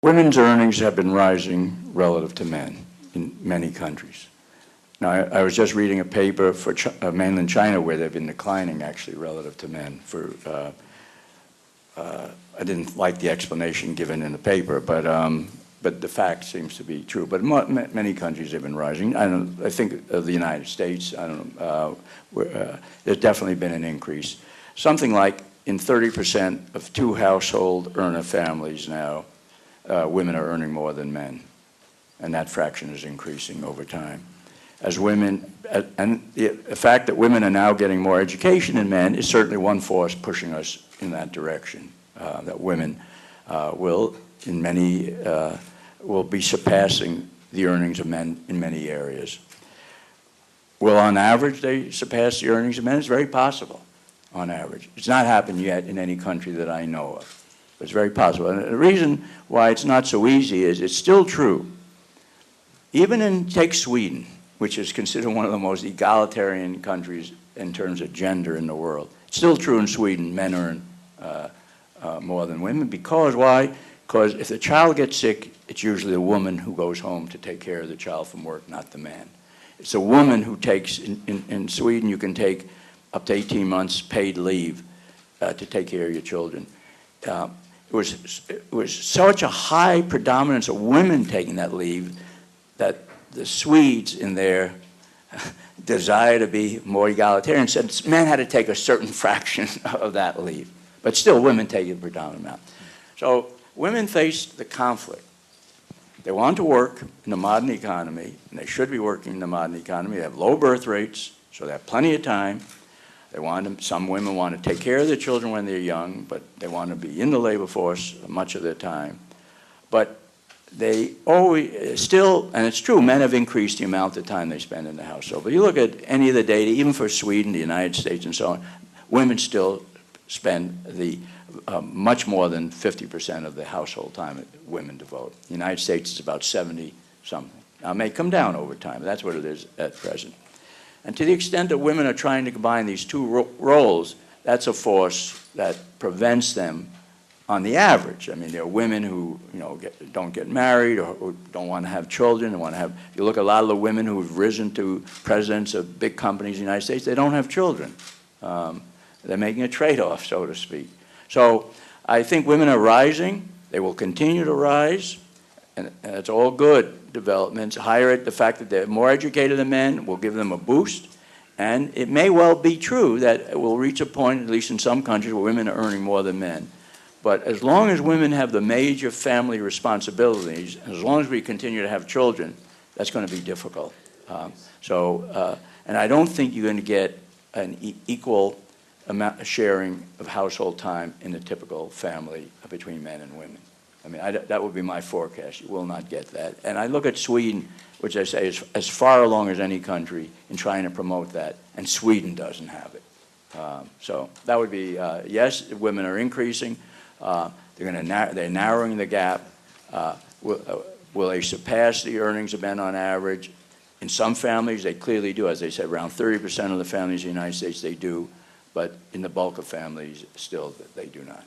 Women's earnings have been rising relative to men in many countries. Now, I was just reading a paper for mainland China where they've been declining actually relative to men. I didn't like the explanation given in the paper, but the fact seems to be true. But many countries have been rising. I think of the United States. I don't know. There's definitely been an increase. Something like in 30% of two household earner families now, women are earning more than men, and that fraction is increasing over time. As women, and the fact that women are now getting more education than men is certainly one force pushing us in that direction. That women will be surpassing the earnings of men in many areas. Will, on average, they surpass the earnings of men? It's very possible, on average. It's not happened yet in any country that I know of. But it's very possible. And the reason why it's not so easy is it's still true. Even take Sweden, which is considered one of the most egalitarian countries in terms of gender in the world. It's still true in Sweden, men earn more than women. Because why? Because if the child gets sick, it's usually the woman who goes home to take care of the child from work, not the man. It's a woman who takes, in Sweden, you can take up to 18 months paid leave to take care of your children. It was such a high predominance of women taking that leave that the Swedes, in their desire to be more egalitarian, said men had to take a certain fraction of that leave. But still, women take a predominant amount. So women face the conflict. They want to work in the modern economy, and they should be working in the modern economy. They have low birth rates, so they have plenty of time. Some women want to take care of their children when they're young, but they want to be in the labor force much of their time. But they always still, and it's true, men have increased the amount of time they spend in the household. But you look at any of the data, even for Sweden, the United States, and so on, women still spend much more than 50% of the household time that women devote. The United States is about 70-something. Now, it may come down over time, but that's what it is at present. And to the extent that women are trying to combine these two roles, that's a force that prevents them on the average. I mean, there are women who don't get married or don't want to have children. They want to have. If you look at a lot of the women who've risen to presidents of big companies in the United States, they don't have children. They're making a trade-off, so to speak. So I think women are rising. They will continue to rise, and it's all good developments. The fact that they're more educated than men will give them a boost. And it may well be true that it will reach a point, at least in some countries, where women are earning more than men. But as long as women have the major family responsibilities, as long as we continue to have children, that's going to be difficult. And I don't think you're going to get an equal amount of sharing of household time in a typical family between men and women. I mean, that would be my forecast. You will not get that. And I look at Sweden, which I say is as far along as any country in trying to promote that, and Sweden doesn't have it. So that would be, yes, women are increasing. They're narrowing the gap. Will they surpass the earnings of men on average? In some families, they clearly do. As they said, around 30% of the families in the United States, they do. But in the bulk of families, still, they do not.